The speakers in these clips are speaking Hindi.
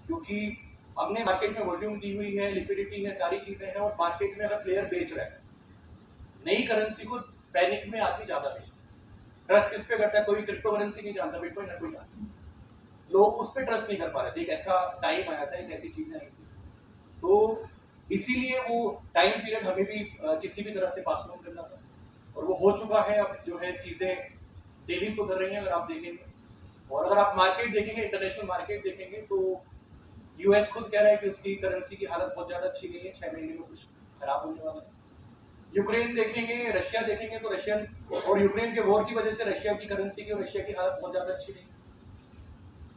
क्योंकि हमने मार्केट में वॉल्यूम दी हुई है, लिक्विडिटी है, सारी चीजें हैं, और मार्केट में अगर प्लेयर बेच रहा है नई करेंसी को, पैनिक में आदमी ज्यादा बेचता है। ट्रस्ट किस पे करता है? कोई क्रिप्टो करेंसी नहीं जानता, बिटकॉइन हर कोई जानता, लोग उस पर ट्रस्ट नहीं कर पा रहे थे। एक ऐसा टाइम आया था, एक ऐसी चीजें आई थी, तो इसीलिए वो टाइम पीरियड हमें भी किसी भी तरह से पास ऑन करना था, और वो हो चुका है। अब जो है चीजें डेली सुधर रही हैं अगर आप देखेंगे, और अगर आप मार्केट देखेंगे, इंटरनेशनल मार्केट देखेंगे, तो यूएस खुद कह रहा है कि उसकी करेंसी की हालत बहुत ज्यादा अच्छी नहीं है, 6 महीने में कुछ खराब होने वाला है। यूक्रेन देखेंगे, रशिया देखेंगे, तो रशियन और यूक्रेन के वॉर की वजह से रशिया की करेंसी की और रशिया की हालत बहुत ज्यादा अच्छी नहीं।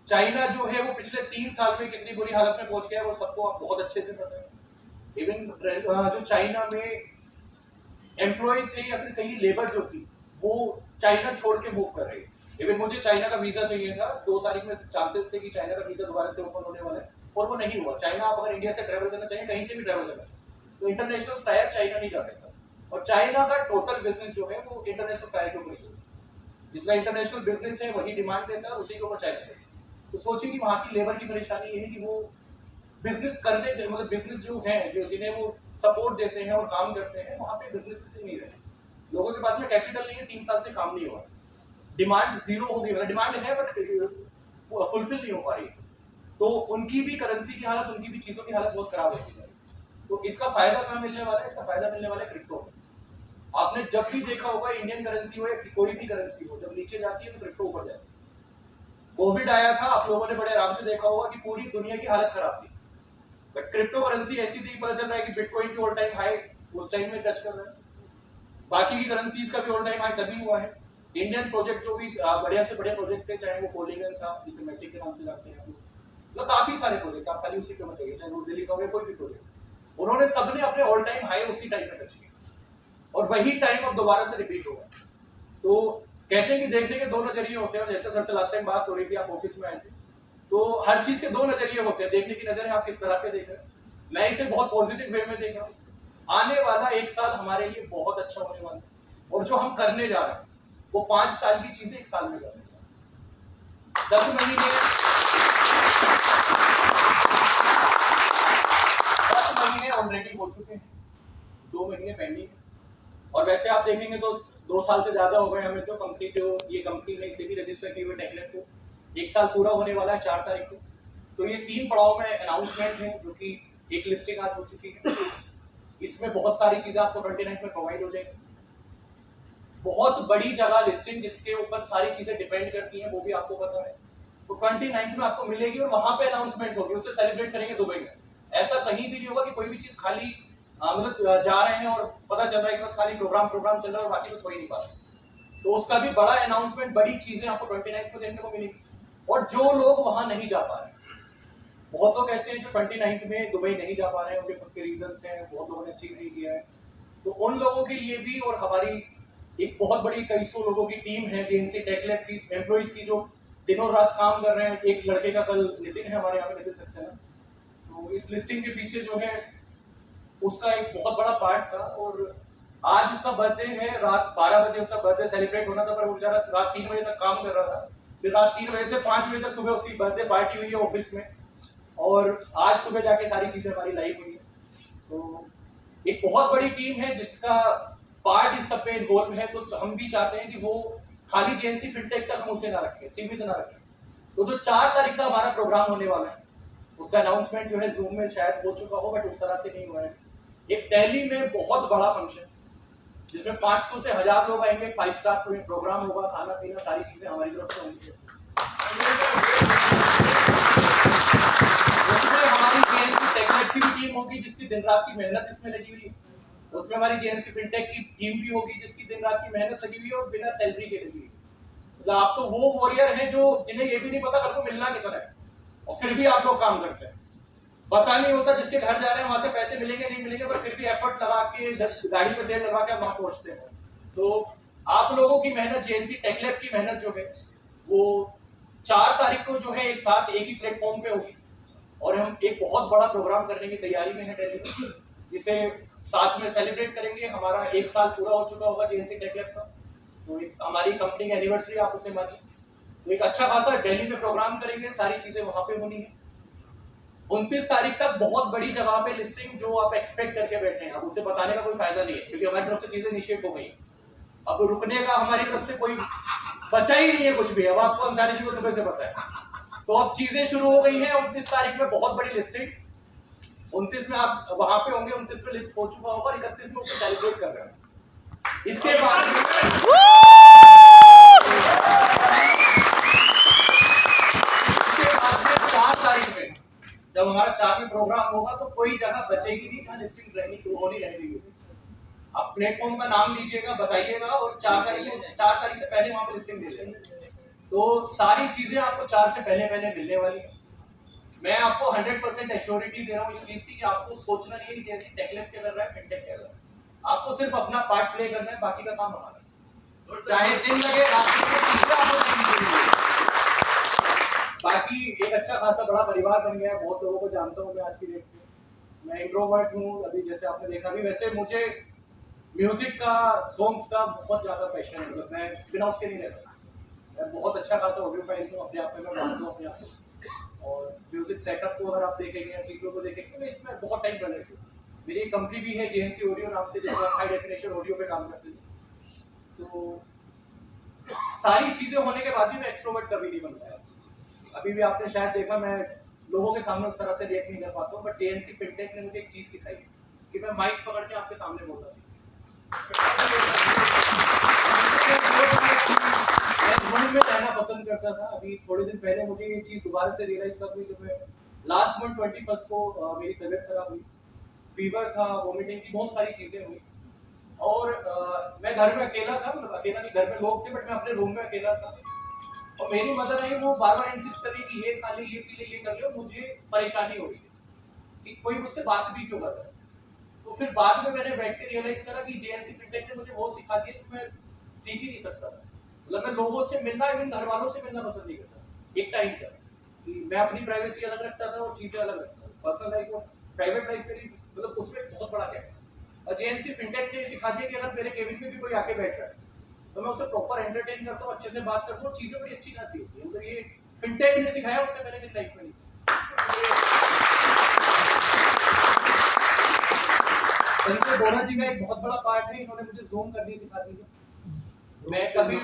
चाइना जो है वो पिछले 3 साल में कितनी बुरी हालत में पहुंच गया है वो सबको आप बहुत अच्छे से पता है। इवन जो चाइना में एम्प्लॉय थे या फिर कहीं लेबर जो थी वो चाइना छोड़ के मूव कर रही है। इवन मुझे चाइना का वीजा चाहिए था, 2 तारीख में चांसेस थे कि चाइना का वीजा दोबारा से ओपन होने वाला है, और वो नहीं हुआ। चाइना आप अगर इंडिया से ट्रेवल करना चाहिए, कहीं से भी ट्रेवल करना चाहिए, तो इंटरनेशनल फ्लायर चाइना नहीं जा सकता, और चाइना का टोटल बिजनेस जो है वो इंटरनेशनल फ्लायर के ऊपर चलता है। जितना इंटरनेशनल बिजनेस है वही डिमांड देता है, और उसी के ऊपर चाइना चलता है। तो सोचिए कि वहां की लेबर की परेशानी ये है कि वो बिजनेस करने, मतलब बिजनेस जो है, जो जिन्हें वो सपोर्ट देते हैं और काम करते हैं, वहां पे बिजनेस से नहीं रहे। लोगों के पास में कैपिटल नहीं है, 3 साल से काम नहीं हुआ, डिमांड जीरो हो गई, मतलब डिमांड है बट फुलफिल नहीं हो पा रही, तो उनकी भी करेंसी की हालत, उनकी भी चीजों की हालत बहुत खराब होती जा रही है। तो इसका फायदा कहाँ मिलने वाला है? इसका फायदा मिलने वाला है क्रिप्टो में। आपने जब भी देखा होगा, इंडियन करेंसी हो या कोई भी करेंसी हो, जब नीचे जाती है तो क्रिप्टो ऊपर जाती है। कोविड आया था, आप लोगों ने बड़े आराम से देखा होगा कि पूरी दुनिया की हालत खराब थी, बट क्रिप्टो करेंसी ऐसी थी, पता चल रहा है कि बिटकॉइन की ऑल टाइम हाई उस टाइम में टच कर रहा है, बाकी की करेंसीज का भी ऑल टाइम हाई तभी हुआ है। इंडियन प्रोजेक्ट जो भी बढ़िया से बड़े प्रोजेक्ट थे, चाहे वो पोलिगन था, जिसे मैट्रिक के नाम से जानते हैं, मतलब काफी सारे प्रोजेक्ट, आप खाली उसी पे मत जाइए, चाहे रोजेली का हो कोई भी प्रोजेक्ट, उन्होंने सबने अपने ऑल टाइम हाई उसी टाइम में टच किया, और वही टाइम अब दोबारा से रिपीट होगा। तो कहते हैं कि देखने के 2 नजरिए होते हैं, जैसे सर से लास्ट टाइम बात हो रही थी, आप ऑफिस में आए थे, तो हर चीज के 2 नजरिए होते हैं, देखने की नजर है आप किस तरह से देख रहे हैं। मैं इसे बहुत पॉजिटिव वे में देख रहा हूँ। आने वाला 1 साल हमारे लिए बहुत अच्छा होने वाला है, और जो हम करने जा रहे हैं वो 5 साल की चीजें 1 साल में करने जा रहे हैं। 10 महीने ऑलरेडी हो चुके हैं, 2 महीने पेंडिंग है, और वैसे आप देखेंगे तो 2 साल से ज्यादा हो गए हमें, तो कंपनी जो ये कंपनी ने इसे भी रजिस्टर की हुई टेक्लेट को 1 साल पूरा होने वाला है 4 तारीख को। तो ये 3 पड़ाव में अनाउंसमेंट है, जो कि एक लिस्टिंग आज हो चुकी है, इसमें बहुत सारी चीजें आपको 29 में प्रोवाइड हो जाएगी। बहुत बड़ी जगह लिस्टिंग जिसके ऊपर सारी चीजें डिपेंड करती हैं, वो भी आपको पता है, तो 29 में आपको मिलेगी, और वहां पे अनाउंसमेंट होगी, उसे सेलिब्रेट करेंगे दुबई में। ऐसा कहीं भी नहीं होगा कि कोई भी चीज खाली मतलब जा रहे हैं और पता चल रहा है कि बस खाली प्रोग्राम चल रहा है और बाकी कुछ हो ही नहीं पा रहा। तो उसका भी बड़ा अनाउंसमेंट, बड़ी चीजें आपको 29 को देखने को मिलेगी। और जो लोग वहां नहीं जा पा रहे, बहुत लोग ऐसे हैं जो 29 में दुबई नहीं जा पा रहे हैं, उनके खुद के रीजंस हैं, बहुत लोगों ने अचीव नहीं किया है, तो उन लोगों के लिए भी, और हमारी एक बहुत बड़ी कई सौ लोगों की टीम है जेएनसी टेकलैब की एम्प्लॉइज की, जो दिनों रात काम कर रहे हैं। एक लड़के का कल नितिन है हमारे यहाँ पे, नितिन सक्सेना, तो इस लिस्टिंग के पीछे जो है उसका एक बहुत बड़ा पार्ट था, और आज उसका बर्थडे है, रात 12 बजे उसका बर्थडे सेलिब्रेट होना था, पर वो बेचारा रात 3 बजे तक काम कर रहा था, फिर रात 3 बजे से 5 बजे तक सुबह उसकी बर्थडे पार्टी हुई है ऑफिस में, और आज सुबह जाके सारी चीजें हमारी लाइव हुई है। तो एक बहुत बड़ी टीम है जिसका पार्ट इस सब पे इन्वॉल्व है, तो हम भी चाहते हैं कि वो खाली जेएनसी फिनटेक तक हम उसे ना रखें, सीमित ना रखें। तो जो 4 तारीख का हमारा प्रोग्राम होने वाला है, उसका अनाउंसमेंट जो है जूम में शायद हो चुका हो, बट उस तरह से नहीं हुआ है। एक दिल्ली में बहुत बड़ा फंक्शन, जिसमें 500 से 1000 लोग आएंगे, 5 स्टार प्रोग्राम होगा, खाना पीना सारी चीजें हमारी तरफ से होंगी। उसमें हमारी जेएनसी टेकलेट की भी टीम होगी जिसकी दिन रात की मेहनत इसमें लगी हुई है, उसमें हमारी जेएनसी फिनटेक की टीम भी होगी जिसकी दिन रात की मेहनत लगी हुई है और बिना सैलरी के लगी हुई है। मतलब आप तो वो वॉरियर हैं जो जिन्हें ये भी नहीं पता कल को मिलना कितना है, और फिर भी आप लोग काम करते हैं। पता नहीं होता जिसके घर जा रहे हैं वहां से पैसे मिलेंगे नहीं मिलेंगे, पर फिर भी एफर्ट लगा के गाड़ी पर तेल लगा के वहां पहुंचते हैं। तो आप लोगों की मेहनत, जेएनसी टेकलैब की मेहनत जो है वो 4 तारीख को जो है एक साथ एक ही प्लेटफॉर्म पे होगी, और हम एक बहुत बड़ा प्रोग्राम करने की तैयारी में है दिल्ली में, जिसे साथ में सेलिब्रेट करेंगे। हमारा 1 साल पूरा हो चुका होगा जेएनसी टेकलैब का, तो एक हमारी कंपनी की एनिवर्सरी आप उसे मानिए, तो एक अच्छा खासा दिल्ली में प्रोग्राम करेंगे, सारी चीजें वहां पे होनी है। 29 तारीख तक बहुत बड़ी जगह पे लिस्टिंग जो आप एक्सपेक्ट करके बैठे हैं, अब उसे बताने का कोई फायदा नहीं है क्योंकि हमारी तरफ से चीजें इनिशिएट हो गई। अब रुकने का हमारी तरफ से कोई बचा ही नहीं है कुछ भी। अब आपको सारी चीजों सुबह से पता है, तो अब चीजें शुरू हो गई हैं। 29 तारीख में बहुत बड़ी लिस्टिंग, 29 में आप वहां पे होंगे, 29 में लिस्ट हो चुका होगा, 31 में उसको सेलिब्रेट कर रहे हैं। इसके बाद 4 तारीख में जब हमारा 4 में प्रोग्राम होगा तो कोई जगह बचेगी नहीं जहां लिस्टिंग रहनी होनी रहेगी। आप प्लेटफॉर्म का नाम लीजिएगा, बताइएगा और 4 तारीख से पहले वहां पे लिस्टिंग दे लेंगे। तो सारी चीजें आपको 4 से पहले मिलने वाली है। मैं आपको 100% एश्योरिटी दे रहा हूँ इस चीज की कि आपको सोचना नहीं है कि जैसे टेकलेट क्या कर रहा है, फिनटेक क्या कर रहा है। आपको सिर्फ अपना पार्ट प्ले करना है, बाकी का काम हमारा। चाहे दिन लगे रात लगे, बाकी एक अच्छा खासा बड़ा परिवार बन गया है। बहुत लोगों को जानता हूँ मैं आज की डेट में। मैं इंट्रोवर्ट हूँ अभी, जैसे आपने देखा भी। वैसे मुझे म्यूजिक का, सॉन्ग्स का बहुत ज्यादा पैशन है, मतलब मैं बिना उसके नहीं रह सकता। मैं बहुत अच्छा खासा ऑडियो फाइल हूँ अपने आप में, मैं मानता हूँ अपने आप को। और म्यूजिक सेटअप को अगर आप देखेंगे, चीज़ों को देखेंगे, मैं इसमें बहुत टाइम पहले से, मेरी एक कंपनी भी है जेएनसी ऑडियो नाम से, जिसमें हाई डेफिनेशन ऑडियो पे काम करते थे। तो सारी चीजें होने के बाद भी मैं एक्सट्रोवर्ट कभी नहीं बन पाया। अभी भी आपने शायद देखा, मैं लोगों के सामने उस तरह से रिएक्ट नहीं कर पाता हूँ, बट जेएनसी फिनटेक ने मुझे एक चीज सिखाई कि मैं माइक पकड़ के आपके सामने बोलना सीखूं। मैं में रहना पसंद करता था। अभी थोड़े दिन पहले मुझे ये चीज दोबारा से रियलाइज तब हुई जब मैं लास्ट मंथ 21 को मेरी तबीयत खराब हुई, फीवर था, वोमिटिंग की, बहुत सारी चीजें हुई। और मैं घर में अकेला था, मतलब अकेला नहीं, घर में लोग थे बट मैं अपने रूम में अकेला था। और मेरी मदर आई, वो बार बार इंसिस्ट कर रही कि ये खा ले, ये पी ले, ये कर ले। मुझे परेशानी हो रही थी कि कोई मुझसे बात भी क्यों कर रहा है। तो फिर बाद में मैंने बैठ के रियलाइज करा कि जेएनसी फिनटेक ने मुझे वो सिखा दिया कि मैं सीख ही नहीं सकता था। मतलब मैं लोगों से मिलना, इवन घर वालों से मिलना पसंद नहीं करता एक टाइम तक, कि मैं अपनी प्राइवेसी अलग रखता था और चीजें अलग रखता था। पर्सनल लाइफ और प्राइवेट लाइफ मेरी, मतलब उसमें बहुत बड़ा गैप है। और जेएनसी फिनटेक ने सिखा दिया कि अगर मेरे केबिन में भी कोई आके बैठ रहा है तो मैं उसे प्रॉपर एंटरटेन करता हूँ, अच्छे से बात करता हूँ, चीजें बड़ी अच्छी खासी होती है। मतलब ये फिनटेक ने सिखाया, उससे मैंने मेरी लाइफ में नहीं। संजय बोरा जी का एक बहुत बड़ा पार्ट है, इन्होंने मुझे जूम करनी सिखा दी है। मैं कभी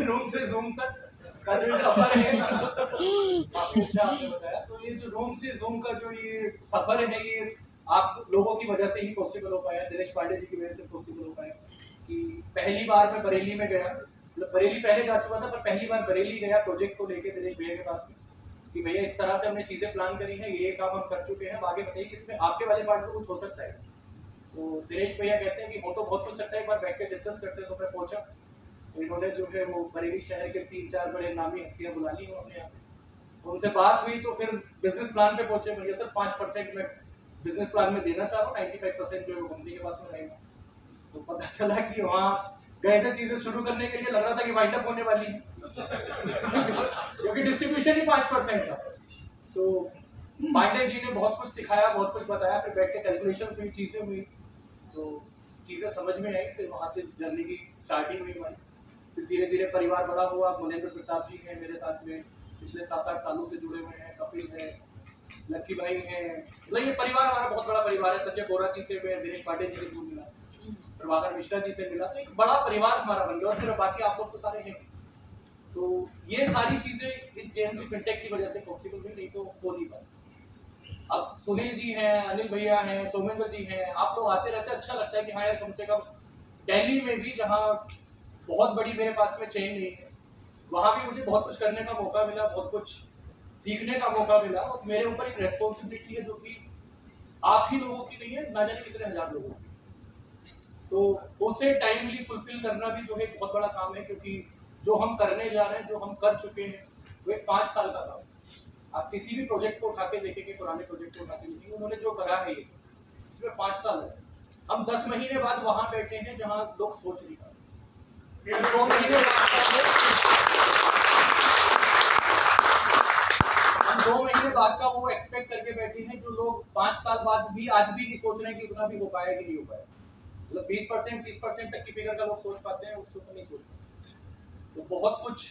रूम से जूम तक का जो सफर है, काफी अच्छा आपने बताया। तो ये जो रूम से जूम का जो ये सफर है, ये आप लोगों की वजह से ही पॉसिबल हो पाया, दिनेश पांडे जी की वजह से पॉसिबल हो पाया। कि पहली बार मैं बरेली में गया, मतलब बरेली पहले जा चुका था, पर पहली बार बरेली गया प्रोजेक्ट को लेके दिनेश भैया के पास में, कि भैया इस तरह से हमने चीजें प्लान करी है, ये काम हम कर चुके हैं, आगे बताइए कि इसमें आपके वाले पार्ट में कुछ हो सकता है। तो दिनेश भैया कहते हैं कि हो तो बहुत कुछ सकता है, एक बार बैठ के डिस्कस करते हैं। तो मैं पहुंचा, तो इन्होंने जो है वो बरेली शहर के 3-4 बड़े नामी हस्तियां बुला ली अपने यहाँ, उनसे बात हुई। तो फिर बिजनेस प्लान पे पहुंचे। भैया सर 5% में बिजनेस प्लान में देना चाह रहा हूँ, 95% जो है वो कंपनी के पास में रहेगा। तो पता चला कि वहाँ गए थे चीजें शुरू करने के लिए, लग रहा था कि वाइंड अप होने वाली है क्योंकि डिस्ट्रीब्यूशन ही 5% था। तो पांडे जी ने बहुत कुछ सिखाया, बहुत कुछ बताया, फिर बैठ के कैलकुलेशंस हुई, चीजें हुई, तो चीजें समझ में आई। फिर वहां से जर्नी की स्टार्टिंग हुई हमारी। फिर धीरे धीरे परिवार बड़ा हुआ। मुनेंद्र प्रताप जी हैं मेरे साथ में, पिछले 7-8 सालों से जुड़े हुए हैं। कपिल है, लक्की भाई हैं, मतलब ये परिवार हमारा बहुत बड़ा परिवार है। संजय बोरा जी से मैं दिनेश पांडे जी को मिला, प्रभाकर मिश्रा जी से मिला, तो एक बड़ा परिवार हमारा बन गया। और फिर बाकी आप लोग तो सारे हैं। तो ये सारी चीजें इस जेएनसी फिनटेक की वजह से पॉसिबल हुई, नहीं तो हो नहीं पाती। अब सुनील जी हैं, अनिल भैया हैं, सोमेंद्र जी हैं, आप लोग आते रहते, अच्छा लगता है कि हाँ यार कम से कम दिल्ली में भी, जहाँ बहुत बड़ी मेरे पास में चेन नहीं है, वहां भी मुझे बहुत कुछ करने का मौका मिला, बहुत कुछ सीखने का मौका मिला। और मेरे ऊपर एक रेस्पॉन्सिबिलिटी है जो कि आप ही लोगों की नहीं है, ना जाने कितने हजार लोगों की। तो उसे टाइमली फुलफिल करना भी जो है बहुत बड़ा काम है, क्योंकि जो हम करने जा रहे हैं, जो हम कर चुके हैं, वो 5 साल का काम है। आप किसी भी प्रोजेक्ट को उठा के देखेंगे, पुराने प्रोजेक्ट को उठा के देखेंगे, उन्होंने जो करा है ये सब, इसमें 5 साल है। हम 10 महीने बाद वहां बैठे हैं जहां लोग सोच नहीं पाते। हम 2 महीने बाद का वो एक्सपेक्ट करके बैठे हैं, जो लोग 5 साल बाद भी आज भी नहीं सोच रहे हैं कि उतना भी हो पाया कि नहीं हो पाया। मतलब 20%, 30% तक की फिगर का लोग सोच पाते हैं, उससे तो नहीं सोच पाते। तो बहुत कुछ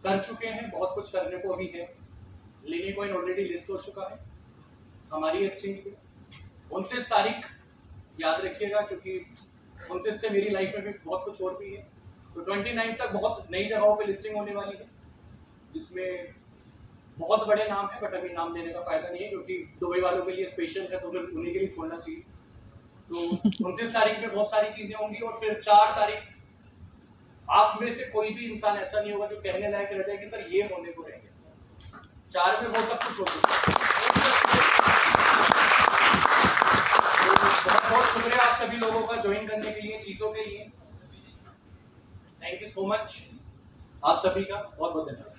कर चुके हैं, बहुत कुछ करने को भी है। लिनी कॉइन ऑलरेडी लिस्ट हो चुका है हमारी एक्सचेंज पे। 29 तारीख याद रखिएगा, क्योंकि 29 से मेरी लाइफ में भी बहुत कुछ और भी है। तो 29 तक बहुत नई जगहों पे लिस्टिंग होने वाली है, जिसमें बहुत बड़े नाम है, बट अभी नाम लेने का फायदा नहीं है, क्योंकि दुबई वालों के लिए स्पेशल है, तो फिर उन्हीं के लिए छोड़ना चाहिए। तो 29 तारीख में बहुत सारी चीजें होंगी, और फिर 4 तारीख आप में से कोई भी इंसान ऐसा नहीं होगा जो कहने लायक रह जाए कि सर ये होने को रह गया। 4 में वो सब कुछ हो चुका है। बहुत बहुत शुक्रिया आप सभी लोगों का ज्वाइन करने के लिए, चीजों के लिए। थैंक यू सो मच आप सभी का, बहुत बहुत धन्यवाद।